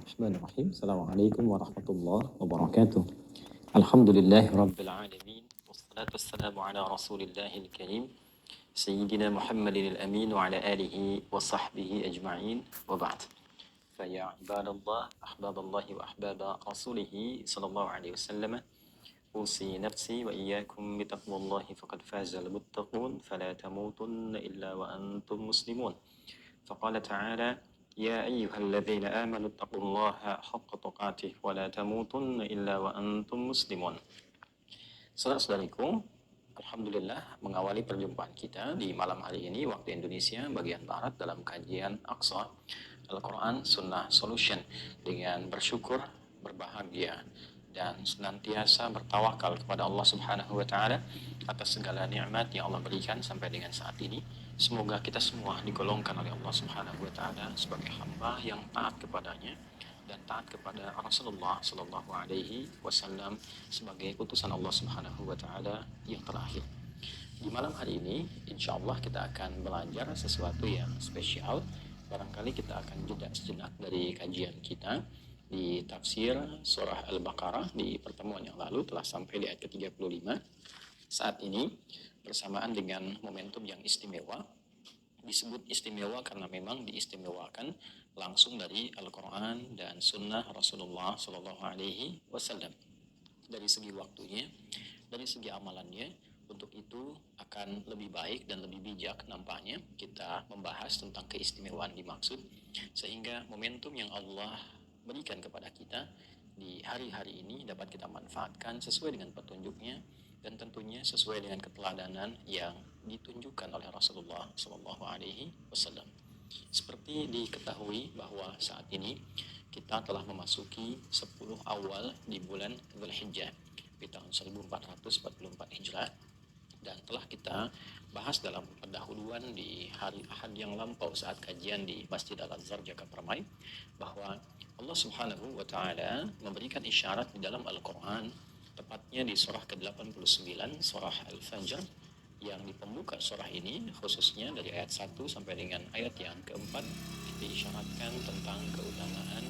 Bismillahirrahmanirrahim. Assalamualaikum warahmatullahi wabarakatuh. Alhamdulillahi rabbil alamin. Wassalatu wassalamu ala rasulillahil karim. Sayyidina Muhammadin al-amin wa ala alihi wa sahbihi ajma'in wa ba'd. Faya ibadallah, ahbaballahi wa ahbaba rasulihi sallallahu alaihi wasallam. Usi nafsi wa iyyakum bitaqwallahi faqad fazal muttaqun fala tamutunna illa wa antum muslimun. Faqala ta'ala يا أيها الذين آمنوا اتقوا الله حق تقاته ولا تموتن إلا وأنتم مسلمون. Saudara-saudariku, Alhamdulillah mengawali perjumpaan kita di malam hari ini waktu Indonesia bagian Barat dalam kajian Aqsa Al-Quran Sunnah Solution dengan bersyukur, berbahagia dan senantiasa bertawakal kepada Allah Subhanahu wa taala atas segala nikmat yang Allah berikan sampai dengan saat ini. Semoga kita semua digolongkan oleh Allah Subhanahu wa taala sebagai hamba yang taat kepadanya dan taat kepada Rasulullah sallallahu alaihi wasallam sebagai utusan Allah Subhanahu wa taala yang terakhir. Di malam hari ini insyaallah kita akan belajar sesuatu yang spesial. Barangkali kita akan jeda sejenak dari kajian kita di tafsir surah Al-Baqarah. Di pertemuan yang lalu telah sampai di ayat ke-35. Saat ini bersamaan dengan momentum yang istimewa. Disebut istimewa karena memang diistimewakan langsung dari Al-Quran dan Sunnah Rasulullah Sallallahu Alaihi Wasallam. Dari segi waktunya, dari segi amalannya, untuk itu akan lebih baik dan lebih bijak nampaknya kita membahas tentang keistimewaan dimaksud, sehingga momentum yang Allah berikan kepada kita di hari-hari ini dapat kita manfaatkan sesuai dengan petunjuknya dan tentunya sesuai dengan keteladanan yang ditunjukkan oleh Rasulullah Sallallahu Alaihi Wasallam. Seperti diketahui bahwa saat ini kita telah memasuki 10 awal di bulan Dzulhijjah di tahun 1444 Hijrah, dan telah kita bahas dalam pendahuluan di hari Ahad yang lampau saat kajian di Masjid Al-Azhar Jakarta Permai bahwa Allah Subhanahu wa taala memberikan isyarat di dalam Al-Qur'an, tepatnya di surah ke-89 surah Al-Fajr, yang di pembuka surah ini khususnya dari ayat 1 sampai dengan ayat yang keempat diisyaratkan tentang keutamaan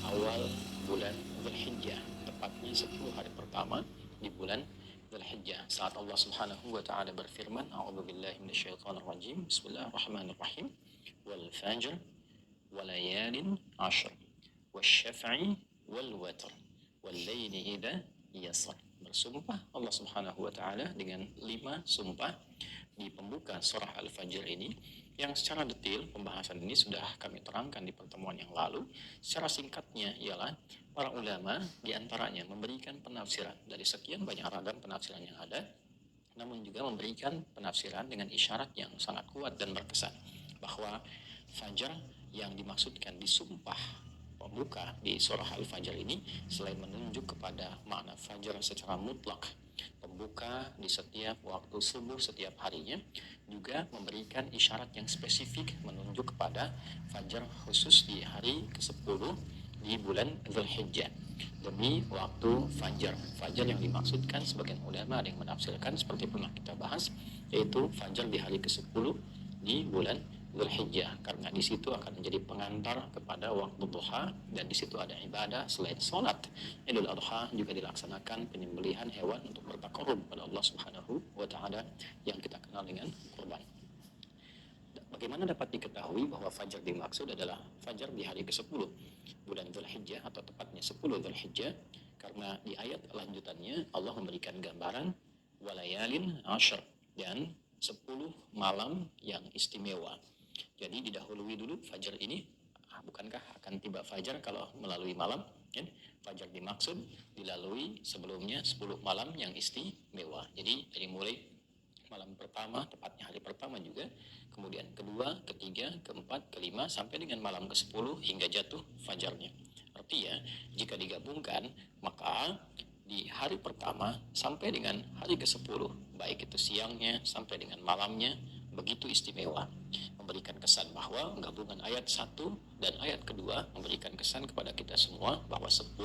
awal bulan Dzulhijjah, tepatnya 10 hari pertama di bulan Dzulhijjah, saat Allah Subhanahu wa taala berfirman, A'udzubillahi minasyaitonir rajim. Bismillahirrahmanirrahim. Wal fajr wa layalin 'ashr wasyaf'i wal watr wal laili idza yasr. Bersumpah Allah Subhanahu wa taala dengan 5 sumpah di pembuka surah Al-Fajr ini, yang secara detail pembahasan ini sudah kami terangkan di pertemuan yang lalu. Secara singkatnya ialah para ulama diantaranya memberikan penafsiran dari sekian banyak ragam penafsiran yang ada, namun juga memberikan penafsiran dengan isyarat yang sangat kuat dan berkesan bahwa fajar yang dimaksudkan di sumpah pembuka di surah Al-Fajr ini, selain menunjuk kepada makna fajar secara mutlak, pembuka di setiap waktu subuh setiap harinya, juga memberikan isyarat yang spesifik menunjuk kepada fajar khusus di hari ke-10 di bulan Dzulhijjah. Demi waktu fajar. Fajar yang dimaksudkan sebagian ulama ada yang menafsirkan seperti pernah kita bahas, yaitu fajar di hari ke-10 di bulan Dzulhijjah, karena di situ akan menjadi pengantar kepada waktu duha, dan di situ ada ibadah selain sholat Idul Adha, juga dilaksanakan penyembelihan hewan untuk bertakarrub pada Allah Subhanahu wa taala yang kita kenal dengan kurban. Bagaimana dapat diketahui bahwa fajar dimaksud adalah fajar di hari ke-10 bulan Dzulhijjah, atau tepatnya 10 Dzulhijjah? Karena di ayat lanjutannya Allah memberikan gambaran walayalin 'ashr, dan 10 malam yang istimewa. Jadi didahului dulu fajar ini. Bukankah akan tiba fajar kalau melalui malam? Fajar dimaksud dilalui sebelumnya 10 malam yang istimewa. Jadi dari mulai malam pertama, tepatnya hari pertama juga, kemudian kedua, ketiga, keempat, kelima, sampai dengan malam ke-10 hingga jatuh fajarnya. Artinya jika digabungkan, maka di hari pertama sampai dengan hari ke-10, baik itu siangnya sampai dengan malamnya, begitu istimewa, memberikan kesan bahwa gabungan ayat 1 dan ayat kedua memberikan kesan kepada kita semua bahwa 10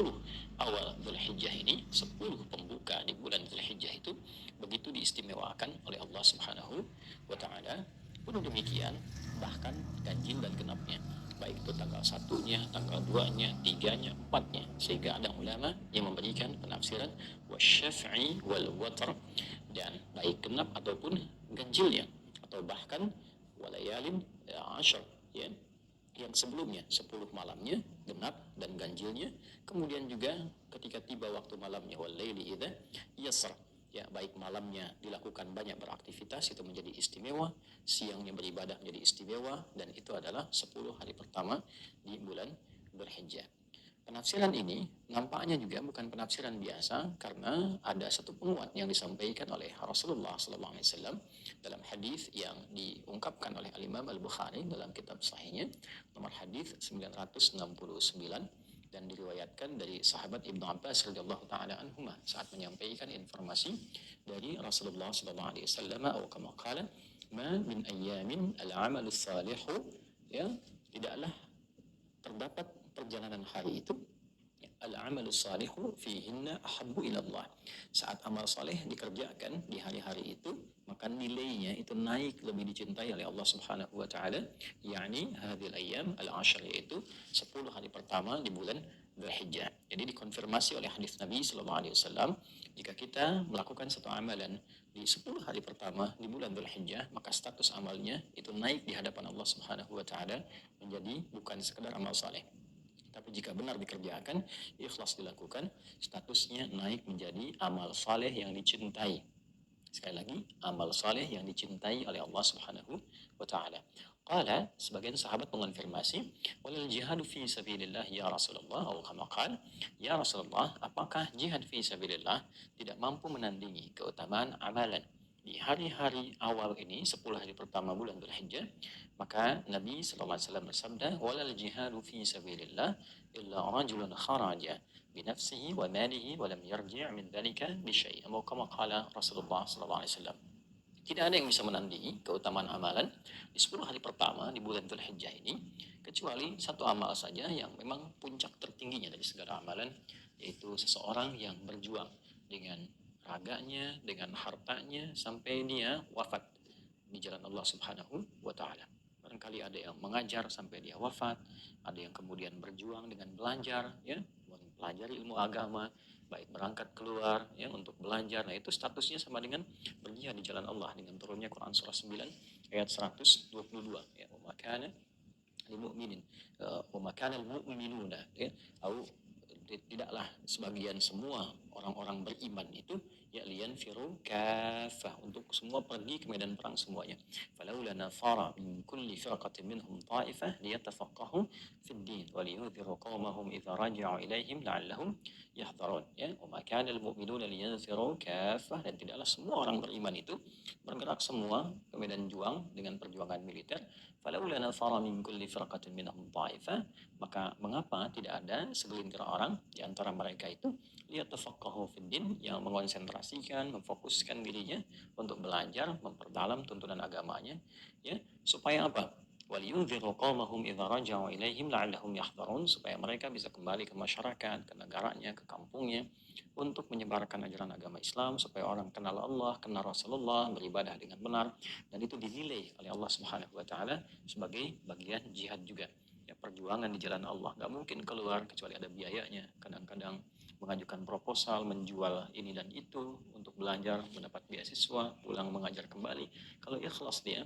awal Dzulhijjah ini, 10 pembuka di bulan Dzulhijjah itu begitu diistimewakan oleh Allah Subhanahu wa taala. Pun demikian, bahkan ganjil dan genapnya baik itu tanggal 1-nya, tanggal 2-nya, 3-nya, 4-nya. Sehingga ada ulama yang memberikan penafsiran wasyaf'i wal watr, dan baik genap ataupun ganjilnya, atau bahkan walayalin ashar, ya, yang sebelumnya 10 malamnya genap dan ganjilnya, kemudian juga ketika tiba waktu malamnya walaili idza yasr, ya, baik malamnya dilakukan banyak beraktivitas itu menjadi istimewa, siangnya beribadah menjadi istimewa, dan itu adalah 10 hari pertama di bulan Dzulhijjah. Penafsiran ini nampaknya juga bukan penafsiran biasa, karena ada satu penguat yang disampaikan oleh Rasulullah SAW dalam hadis yang diungkapkan oleh Al-Imam Al-Bukhari dalam kitab Sahihnya, nomor hadis 969, dan diriwayatkan dari sahabat Ibnu Abbas radhiyallahu taala anhuma saat menyampaikan informasi dari Rasulullah SAW, atau kama qala ma min ayyamin al-amalu salihu, ya, tidaklah terdapat perjalanan hari itu al-amalu salihu fihinna ahabbu ilallah, saat amal saleh dikerjakan di hari-hari itu maka nilainya itu naik, lebih dicintai oleh Allah Subhanahu wa taala, yakni hadhil ayyam al-ashr, yaitu 10 hari pertama di bulan Dzulhijjah. Jadi dikonfirmasi oleh hadis Nabi sallallahu alaihi wasallam, jika kita melakukan satu amalan di 10 hari pertama di bulan Dzulhijjah, maka status amalnya itu naik di hadapan Allah Subhanahu wa taala menjadi bukan sekedar amal saleh, tapi jika benar dikerjakan, ikhlas dilakukan, statusnya naik menjadi amal saleh yang dicintai. Sekali lagi, amal saleh yang dicintai oleh Allah Subhanahu wa taala. Qala, sebagian sahabat mengonfirmasi, walal jihadu fi sabilillah ya Rasulullah, atau kama qala, ya Rasulullah, apakah jihad fi sabilillah tidak mampu menandingi keutamaan amalan di hari-hari awal ini, 10 hari pertama bulan Dzulhijjah? Maka Nabi sallallahu alaihi wasallam bersabda, walal jihadu fi sabilillah illa rajulun kharaja binafsihi wa malihi wa lam yarji' min dzalika bi syai'. Atau kama qala Rasulullah sallallahu alaihi wasallam. Tidak ada yang bisa menandingi keutamaan amalan di 10 hari pertama di bulan Dzulhijjah ini, kecuali satu amal saja yang memang puncak tertingginya dari segala amalan, yaitu seseorang yang berjuang dengan raganya, dengan hartanya sampai dia wafat di jalan Allah Subhanahu wa taala. Barangkali ada yang mengajar sampai dia wafat, ada yang kemudian berjuang dengan belajar, ya, mempelajari ilmu agama, baik berangkat keluar, ya, untuk belajar. Nah, itu statusnya sama dengan berjihad di jalan Allah dengan turunnya Quran surah 9 ayat 122, ya, wa makana lil mu'minin wa makana al mu'minuna, ya, au tidaklah sebagian semua orang-orang beriman itu ya liyanfiru kafah, untuk semua pergi ke medan perang semuanya. Falaula nafara min kulli firqatin minhum ta'ifah liyatafaqahu fid din wa liyunziru qaumahum idza raja'u ilaihim la'allahum yahdharun, ya, wa ma kana al mu'minuna liyanfiru kafah, dan tidaklah semua orang beriman itu bergerak semua ke medan juang dengan perjuangan militer. Falaula nafara min kulli firqatin minhum ta'ifah, maka mengapa tidak ada segelintir orang di antara mereka itu liyatafaqahu fid din, yang mengonsentrasikan, memfokuskan dirinya untuk belajar, memperdalam tuntunan agamanya, ya, supaya apa? Waliyunziru qaumahum idza raja'u ilaihim la'allahum yahdharun, supaya mereka bisa kembali ke masyarakat, ke negaranya, ke kampungnya, untuk menyebarkan ajaran agama Islam, supaya orang kenal Allah, kenal Rasulullah, beribadah dengan benar, dan itu dinilai oleh Allah Subhanahu wa taala sebagai bagian jihad juga, ya, perjuangan di jalan Allah. Gak mungkin keluar kecuali ada biayanya. Kadang-kadang mengajukan proposal, menjual ini dan itu untuk belajar, mendapat beasiswa, pulang mengajar kembali. Kalau ikhlas dia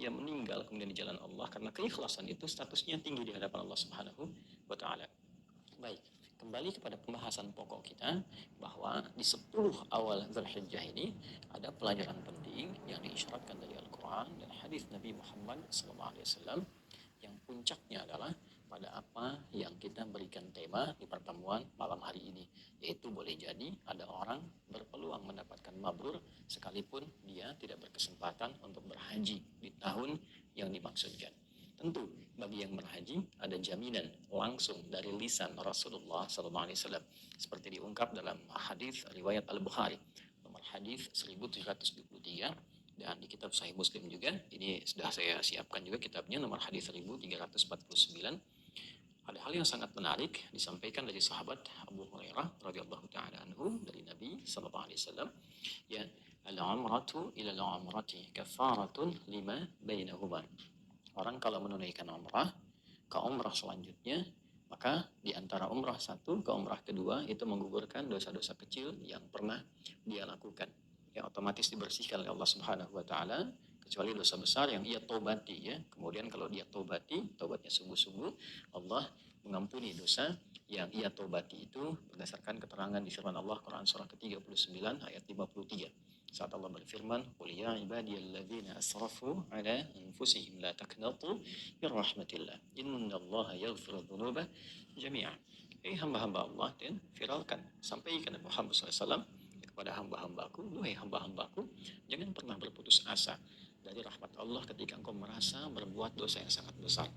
meninggal kemudian di jalan Allah, karena keikhlasan itu statusnya tinggi di hadapan Allah Subhanahu wa taala. Baik, kembali kepada pembahasan pokok kita, bahwa di 10 awal Dzulhijjah ini ada pelajaran penting yang diisyaratkan dari Al-Quran dan hadis Nabi Muhammad SAW, yang puncaknya adalah pada apa yang kita berikan tema di pertemuan malam hari ini, yaitu boleh jadi ada orang berpeluang mendapatkan mabrur sekalipun dia tidak berkesempatan untuk berhaji di tahun yang dimaksudkan. Tentu bagi yang berhaji ada jaminan langsung dari lisan Rasulullah SAW, seperti diungkap dalam hadis riwayat Al-Bukhari nomor hadis 1723, dan di kitab Sahih Muslim juga, ini sudah saya siapkan juga kitabnya, nomor hadis 1349. Ada hal yang sangat menarik disampaikan dari sahabat Abu Hurairah radhiyallahu taala anhu dari Nabi sallallahu alaihi wasallam, ya, al-umratu ila al-umrati kafaratun lima bainahuma. Orang kalau menunaikan umrah ke umrah selanjutnya, maka di antara umrah satu ke umrah kedua itu menggugurkan dosa-dosa kecil yang pernah dia lakukan. Yang otomatis dibersihkan oleh Allah Subhanahu wa taala, kecuali dosa besar yang ia tobati ya. Kemudian kalau dia tobati, tobatnya sungguh-sungguh, Allah mengampuni dosa yang ia tobati itu berdasarkan keterangan di firman Allah Quran surah ke-39 ayat 53. Saat Allah berfirman, "Qul ya ibadiyalladzina asrafu ala anfusihim la taqnatu min rahmatillah. Innallaha yaghfiru dzunuba jami'a." Hamba-hamba Allah, dan viralkan, sampaikan Muhammad SAW kepada hamba-hambaku, wahai hamba-hambaku, jangan pernah berputus asa dari rahmat Allah ketika engkau merasa berbuat dosa yang sangat besar.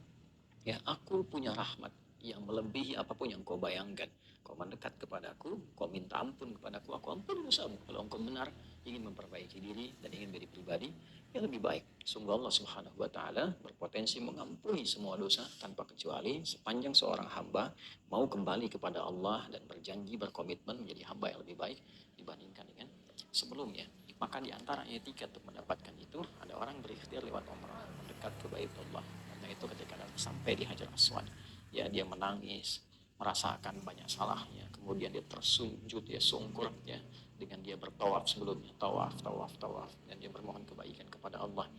Ya, aku punya rahmat yang melebihi apapun yang kau bayangkan. Kau mendekat kepadaku, kau minta ampun kepadaku, aku ampun dosamu. Kalau engkau benar ingin memperbaiki diri dan ingin menjadi pribadi yang lebih baik. Sungguh Allah Subhanahu wa taala berpotensi mengampuni semua dosa tanpa kecuali sepanjang seorang hamba mau kembali kepada Allah dan berjanji berkomitmen menjadi hamba yang lebih baik dibandingkan dengan sebelumnya. Maka di antara etika untuk mendapatkan itu, ada orang berikhtiar lewat umrah mendekat ke Baitullah. Karena itu ketika sampai di Hajar Aswad, ya dia menangis, merasakan banyak salahnya, kemudian dia tersujud, ya sungkur ya, dengan dia bertawaf sebelumnya, tawaf, dan dia bermohon kebaikan kepada Allah.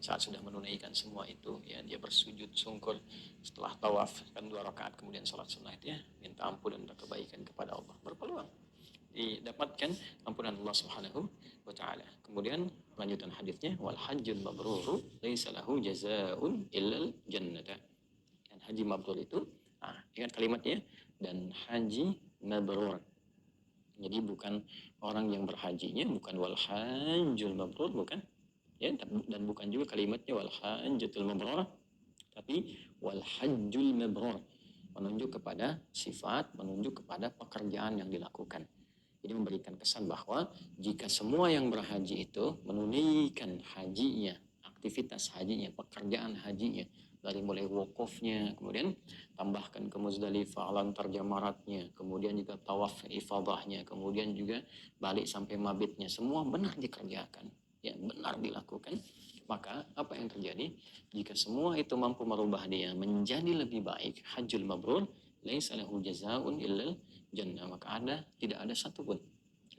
Saat sudah menunaikan semua itu, ya dia bersujud sungkur setelah tawaf kan 2 rakaat, kemudian sholat sunnah ya, minta ampun dan kebaikan kepada Allah, berpeluang didapatkan ampunan Allah Subhanahu wa taala. Kemudian lanjutan hadisnya, wal hajjul mabrur laisa lahu jazaa'un illal jannata. Dan haji mabrur itu, ingat kalimatnya, dan haji mabrur. Jadi bukan orang yang berhajinya, bukan wal hajjul mabrur, bukan. Ya, dan bukan juga kalimatnya wal hajjatul mabrur, tapi wal hajjul mabrur, menunjuk kepada sifat, menunjuk kepada pekerjaan yang dilakukan. Jadi memberikan kesan bahwa jika semua yang berhaji itu menunaikan hajinya, aktivitas hajinya, pekerjaan hajinya, dari mulai wukufnya, kemudian tambahkan ke Muzdalifah, lantar jamaratnya, kemudian juga tawaf ifadahnya, kemudian juga balik sampai mabitnya, semua benar dikerjakan, ya benar dilakukan. Maka apa yang terjadi? Jika semua itu mampu merubah dia menjadi lebih baik, hajjul mabrur, laisa lahu jazaa'un illal jannah, maka tidak ada satupun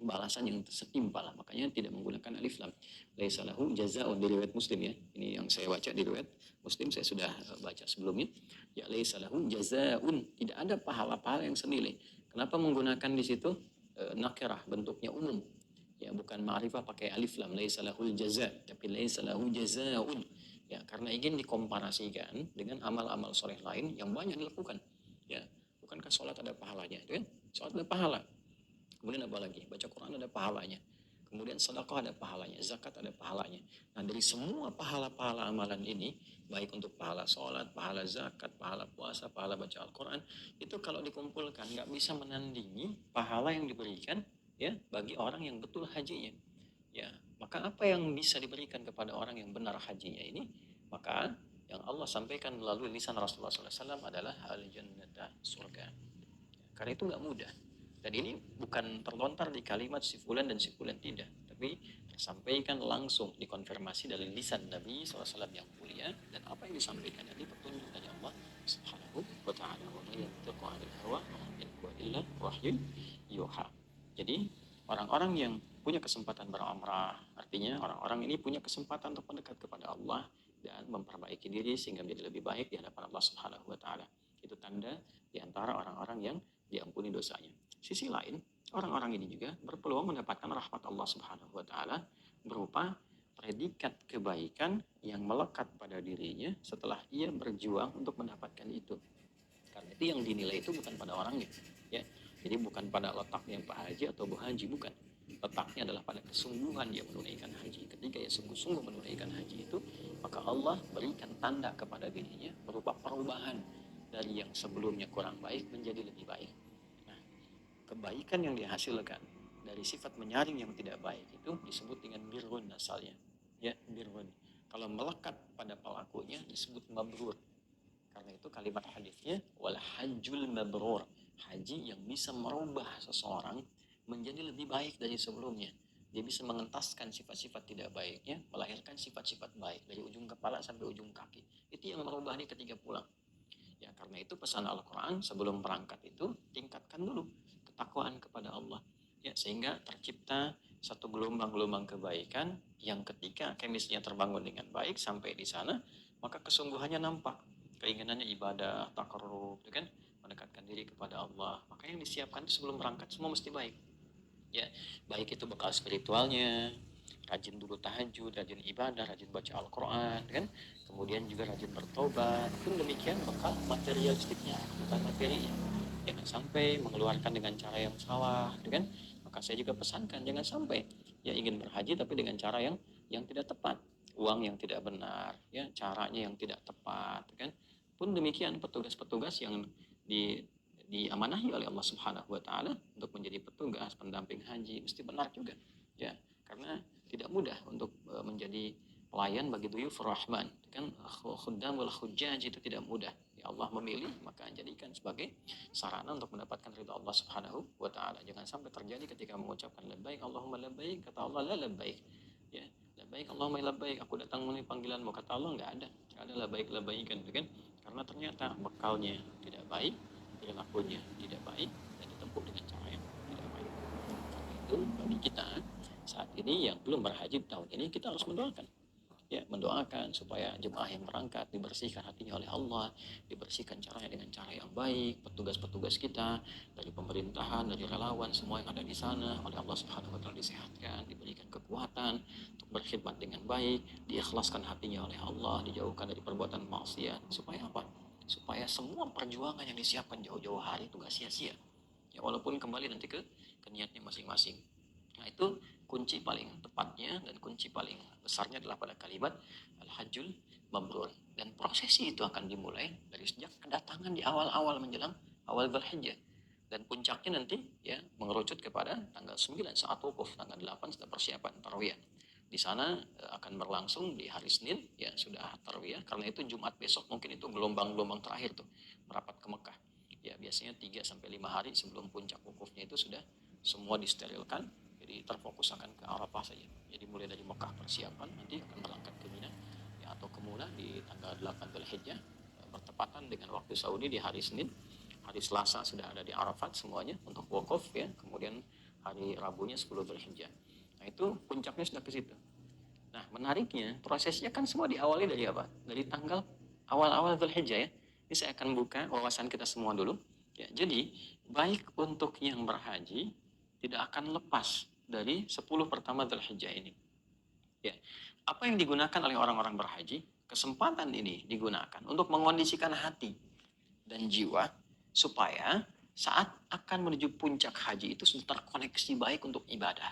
balasan yang setimpal. Makanya tidak menggunakan alif lam. Laisa lahu jazaa'un di riwayat Muslim ya. Ini yang saya baca di riwayat Muslim, saya sudah baca sebelumnya. Ya laisa lahu jazaa'un, tidak ada pahala-pahala yang senilai. Kenapa menggunakan di situ nakirah, bentuknya umum? Ya bukan ma'rifah pakai alif lam, laisa lahul jaza', tapi laisa lahu jazaa'un. Ya karena ingin dikomparasikan dengan amal-amal soleh lain yang banyak dilakukan. Ya, bukankah sholat ada pahalanya, itu kan? Sholat ada pahala. Kemudian apa lagi? Baca Quran ada pahalanya. Kemudian sedekah ada pahalanya, zakat ada pahalanya. Nah dari semua pahala-pahala amalan ini, baik untuk pahala sholat, pahala zakat, pahala puasa, pahala baca Al-Quran, itu kalau dikumpulkan nggak bisa menandingi pahala yang diberikan ya bagi orang yang betul hajinya. Ya, maka apa yang bisa diberikan kepada orang yang benar hajinya ini? Maka yang Allah sampaikan melalui lisan Rasulullah SAW adalah al-jannata, surga. Karena itu nggak mudah. Dan ini bukan terlontar di kalimat si fulan dan si fulan, tidak. Tapi tersampaikan langsung, dikonfirmasi dari lisan Nabi SAW yang mulia. Dan apa yang disampaikan tadi petunjuk dari Allah Subhanahu wa ta'ala. Wa may yantiqu 'anil hawa in huwa illa wahyun yuha. Jadi orang-orang yang punya kesempatan berumrah, artinya orang-orang ini punya kesempatan untuk mendekat kepada Allah dan memperbaiki diri sehingga menjadi lebih baik di hadapan Allah Subhanahu wa ta'ala. Itu tanda di antara orang-orang yang diampuni dosanya. Sisi lain, orang-orang ini juga berpeluang mendapatkan rahmat Allah Subhanahu wa taala berupa predikat kebaikan yang melekat pada dirinya setelah ia berjuang untuk mendapatkan itu. Karena itu yang dinilai itu bukan pada orangnya, ya. Jadi bukan pada letaknya Pak Haji atau Bu Haji, bukan. Letaknya adalah pada kesungguhan dia menunaikan haji. Ketika ia sungguh-sungguh menunaikan haji itu, maka Allah berikan tanda kepada dirinya berupa perubahan dari yang sebelumnya kurang baik menjadi lebih baik. Nah, kebaikan yang dihasilkan dari sifat menyaring yang tidak baik itu disebut dengan birrun asalnya. Ya, birrun. Kalau melekat pada pelakunya disebut mabrur. Karena itu kalimat hadisnya wal hajjul mabrur, haji yang bisa merubah seseorang menjadi lebih baik dari sebelumnya. Dia bisa mengentaskan sifat-sifat tidak baiknya, melahirkan sifat-sifat baik dari ujung kepala sampai ujung kaki. Itu yang merubah dia ketika pulang. Ya, karena itu pesan Al-Quran sebelum berangkat itu tingkatkan dulu ketakwaan kepada Allah. Ya, sehingga tercipta satu gelombang-gelombang kebaikan yang ketika chemistry terbangun dengan baik sampai di sana, maka kesungguhannya nampak. Keinginannya ibadah, takarrub, gitu kan? Mendekatkan diri kepada Allah. Maka yang disiapkan itu sebelum berangkat semua mesti baik. Ya, baik itu bekal spiritualnya, rajin dulu tahajud, rajin ibadah, rajin baca Al-Quran, kan? Kemudian juga rajin bertobat. Pun demikian bekal materialistiknya, bukan materinya. Jangan sampai mengeluarkan dengan cara yang salah, kan? Maka saya juga pesankan jangan sampai ya ingin berhaji tapi dengan cara yang tidak tepat, uang yang tidak benar, ya caranya yang tidak tepat, kan? Pun demikian petugas-petugas yang di diamanahi oleh Allah Subhanahu wa taala untuk menjadi petugas pendamping haji mesti benar juga ya, karena tidak mudah untuk menjadi pelayan bagi duyufur rahman, kan? Khuddamul hujjaj itu tidak mudah ya, Allah memilih maka jadikan sebagai sarana untuk mendapatkan ridha Allah Subhanahu wa taala. Jangan sampai terjadi ketika mengucapkan labbaik Allahumma labbaik kata Allah la labbaik ya, labbaik Allahumma labbaik aku datang memenuhi panggilanmu, kata Allah nggak ada labbaik labbaikan, kan? Karena ternyata bekalnya tidak baik, perilakunya tidak baik, dan ditempuh dengan cara yang tidak baik. Karena itu bagi kita saat ini yang belum berhaji tahun ini kita harus mendoakan, ya mendoakan supaya jemaah yang berangkat dibersihkan hatinya oleh Allah, dibersihkan caranya dengan cara yang baik, petugas-petugas kita dari pemerintahan, dari relawan semua yang ada di sana oleh Allah Subhanahu wa taala disehatkan, diberikan kekuatan untuk berkhidmat dengan baik, diikhlaskan hatinya oleh Allah, dijauhkan dari perbuatan maksiat. Supaya apa? Supaya semua perjuangan yang disiapkan jauh-jauh hari itu gak sia-sia. Ya walaupun kembali nanti ke niatnya masing-masing. Nah itu kunci paling tepatnya dan kunci paling besarnya adalah pada kalimat Al-Hajjul Mabrur. Dan prosesi itu akan dimulai dari sejak kedatangan di awal-awal menjelang awal Dzulhijjah. Dan puncaknya nanti ya mengerucut kepada tanggal 9 saat wukuf, tanggal 8 sudah persiapan tarawih. Di sana akan berlangsung di hari Senin ya sudah tarawih, karena itu Jumat besok mungkin itu gelombang-gelombang terakhir tuh merapat ke Mekah. Ya biasanya 3 sampai 5 hari sebelum puncak wukufnya itu sudah semua disterilkan, jadi terfokus akan ke Arafah saja. Jadi mulai dari Mekah persiapan nanti akan berangkat ke Mina ya, atau ke Muna di tanggal 8 Dzulhijjah bertepatan dengan waktu Saudi di hari Senin. Hari Selasa sudah ada di Arafat semuanya untuk wukuf ya. Kemudian hari Rabunya 10 Dzulhijjah. Nah, itu puncaknya sudah ke situ. Nah, menariknya prosesnya kan semua diawali dari apa? Dari tanggal awal-awal Dzulhijjah ya. Ini saya akan buka wawasan kita semua dulu. Ya, jadi baik untuk yang berhaji tidak akan lepas dari 10 pertama Dzulhijjah ini. Ya. Apa yang digunakan oleh orang-orang berhaji? Kesempatan ini digunakan untuk mengondisikan hati dan jiwa supaya saat akan menuju puncak haji itu sudah terkoneksi baik untuk ibadah.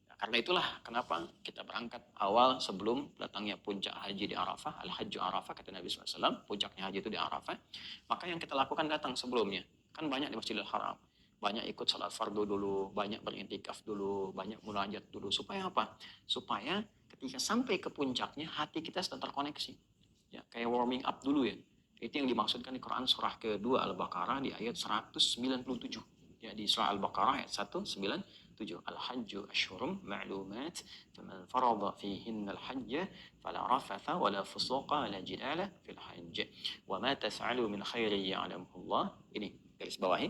Nah, karena itulah kenapa kita berangkat awal sebelum datangnya puncak haji di Arafah, Al-Hajju Arafah kata Nabi SAW, puncaknya haji itu di Arafah. Maka yang kita lakukan datang sebelumnya. Kan banyak di Masjidil Haram, banyak ikut salat fardu dulu, banyak berintikaf dulu, banyak munajat dulu. Supaya apa? Supaya ketika sampai ke puncaknya hati kita sudah terkoneksi. Ya, kayak warming up dulu ya. Itu yang dimaksudkan di Quran surah kedua Al-Baqarah di ayat 197. Ya, di surah Al-Baqarah ayat 197. Al-Hajju Ashhurum Ma'lumat faman farada fihinna al-hajja fala rafatha wala fusuqa wala jidala fil hajj wa ma tas'alu min khairin ya'lamuhu Allah. Ini garis bawahi.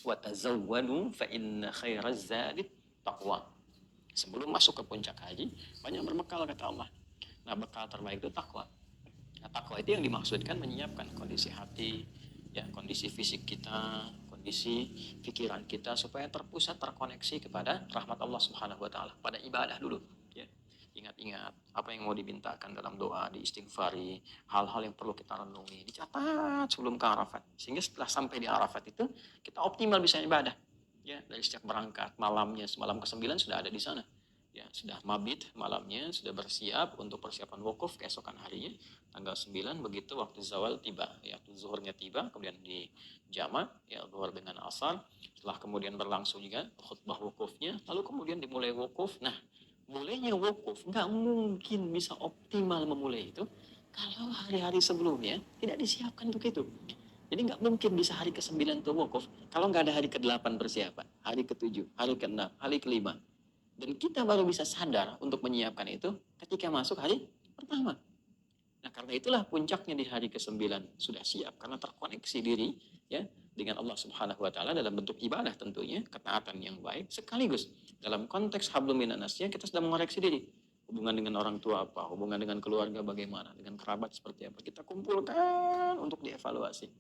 Wa tazawwadu fa inna khairaz zadi taqwa. Sebelum masuk ke puncak haji, banyak berbekal kata Allah. Nah, bekal terbaik itu takwa. Nah, takwa itu yang dimaksudkan menyiapkan kondisi hati, ya kondisi fisik kita, kondisi pikiran kita supaya terpusat terkoneksi kepada rahmat Allah Subhanahu wa taala, pada ibadah dulu, ya. Ingat-ingat apa yang mau dimintakan dalam doa, diistighfari, hal-hal yang perlu kita renungi, dicatat sebelum ke Arafat. Sehingga setelah sampai di Arafat itu kita optimal bisa ibadah. Ya, dari sejak berangkat malamnya semalam ke-9 sudah ada di sana. Ya, sudah mabit malamnya, sudah bersiap untuk persiapan wukuf keesokan harinya tanggal 9 begitu waktu zawal tiba, ya zuhurnya tiba, kemudian di jamak ya zuhur dengan asar, setelah kemudian berlangsung juga khutbah wukufnya, lalu kemudian dimulai wukuf. Nah, mulainya wukuf nggak mungkin bisa optimal memulai itu kalau hari-hari sebelumnya tidak disiapkan untuk itu. Jadi nggak mungkin bisa hari ke-9 itu wukuf kalau nggak ada hari ke-8 persiapan, hari ke-7, hari ke-6, hari ke-5. Dan kita baru bisa sadar untuk menyiapkan itu ketika masuk hari pertama. Nah, karena itulah puncaknya di hari ke-9 sudah siap karena terkoneksi diri ya dengan Allah Subhanahu wa taala dalam bentuk ibadah tentunya, ketaatan yang baik sekaligus dalam konteks hablum minannasnya kita sedang mengoreksi diri. Hubungan dengan orang tua apa, hubungan dengan keluarga bagaimana, dengan kerabat seperti apa. Kita kumpulkan untuk dievaluasi.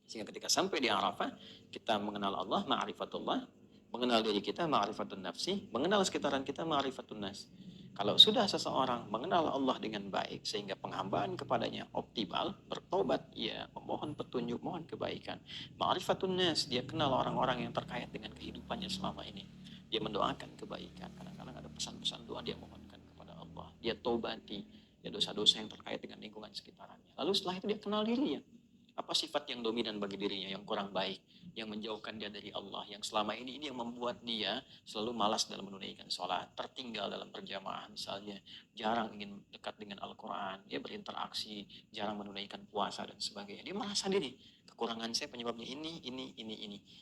Sehingga ketika sampai di Arafah, kita mengenal Allah, ma'rifatullah, mengenal diri kita, ma'rifatun nafsi, mengenal sekitaran kita, ma'rifatun nas. Kalau sudah seseorang mengenal Allah dengan baik, sehingga penghambaan kepadanya optimal, bertobat, ya memohon petunjuk, mohon kebaikan. Ma'rifatun nas, dia kenal orang-orang yang terkait dengan kehidupannya selama ini. Dia mendoakan kebaikan. Kadang-kadang ada pesan-pesan doa dia mohonkan kepada Allah. Dia tobati ya dosa-dosa yang terkait dengan lingkungan sekitarnya. Lalu setelah itu dia kenal dirinya. Apa sifat yang dominan bagi dirinya yang kurang baik, yang menjauhkan dia dari Allah, yang selama ini yang membuat dia selalu malas dalam menunaikan sholat, tertinggal dalam berjamaah misalnya, jarang ingin dekat dengan Al-Quran, dia berinteraksi, jarang menunaikan puasa dan sebagainya. Dia merasa diri, kekurangan saya penyebabnya ini.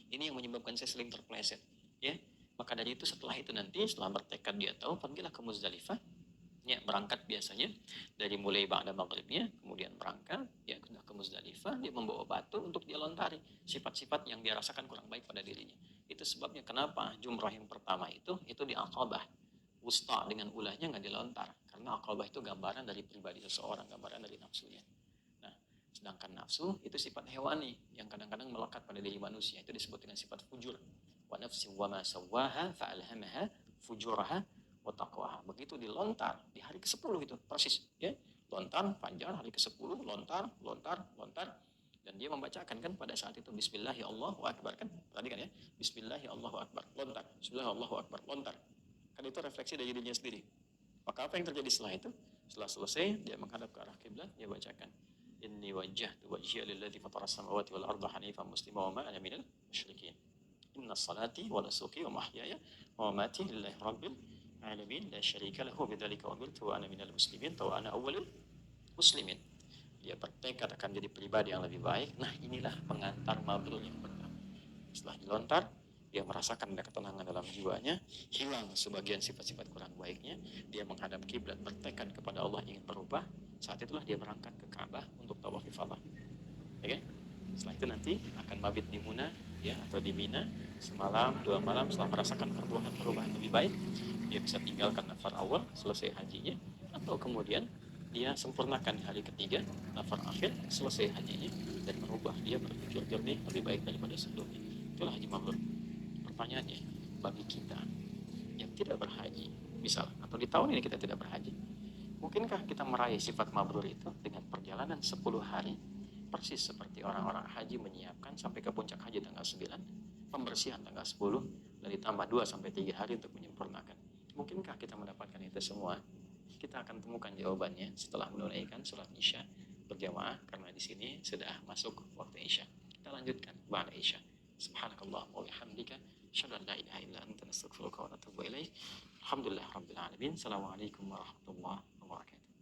Ini yang menyebabkan saya sering terpleset. Ya, maka dari itu setelah itu nanti, setelah bertekad dia tahu, pergilah ke Muzdalifah, ya berangkat biasanya dari mulai ba'da maghribnya, kemudian berangkat ya sudah ke Muzdalifah, dia membawa batu untuk dia lontari sifat-sifat yang dia rasakan kurang baik pada dirinya. Itu sebabnya kenapa jumrah yang pertama itu di Aqabah wusta dengan ulahnya nggak dilontar, karena Aqabah itu gambaran dari pribadi seseorang, gambaran dari nafsunya. Nah, sedangkan nafsu itu sifat hewani yang kadang-kadang melekat pada diri manusia, itu disebut dengan sifat fujur. Wa nafsi wa ma sawwaha fa'alhamaha fujuraha wa taqwaha. Begitu dilontar di hari ke-10 itu persis ya. Lontar panjang hari ke-10, lontar dan dia membacakan kan pada saat itu bismillahi Allahu akbar kan. Tadi kan ya, bismillahi Allahu akbar, lontar. Bismillahi Allahu akbar, lontar. Kan itu refleksi dari dirinya sendiri. Maka apa yang terjadi setelah itu? Setelah selesai dia menghadap ke arah kiblat, dia bacakan inni wajjahtu wajhiya lilladzi fatara samawati wal arda hanifan muslima wa ma ana minal musyrikin. Inna salati wa nusuki wa mahyaya wa mamati lillahi rabbil alamin la syarika lahu bidzalika umirtu wa ana minal muslimin wa ana awwalul muslimin. Dia bertekad akan jadi pribadi yang lebih baik. Nah, inilah pengantar mabrur yang pertama. Setelah dilontar, dia merasakan ada ketenangan dalam jiwanya, hilang sebagian sifat-sifat kurang baiknya, dia menghadap kiblat, bertekad kepada Allah ingin berubah. Saat itulah dia berangkat ke Ka'bah untuk tawaf ifadah. Oke? Setelah itu nanti akan mabit di Muna ya atau di Mina semalam 2 malam. Setelah merasakan perubahan lebih baik, dia bisa tinggalkan nafar awal selesai hajinya, atau kemudian dia sempurnakan hari ketiga nafar akhir selesai hajinya dan merubah dia berpikir jernih lebih baik daripada sebelumnya. Itulah haji mabrur. Pertanyaannya, bagi kita yang tidak berhaji misal, atau di tahun ini kita tidak berhaji, mungkinkah kita meraih sifat mabrur itu dengan perjalanan 10 hari persis seperti orang-orang haji menyiapkan sampai ke puncak haji tanggal 9, pembersihan tanggal 10, dan ditambah 2 sampai 3 hari untuk menyempurnakan. Mungkinkah kita mendapatkan itu semua? Kita akan temukan jawabannya setelah menunaikan sholat Isya berjamaah, karena di sini sudah masuk waktu Isya. Kita lanjutkan ba'da Isya. Subhanakallah wa bihamdika asyhadu an la ilaha illa anta nastaghfiruka wa natubu ilaik. Alhamdulillah rabbil alamin. Assalamualaikum warahmatullahi wabarakatuh.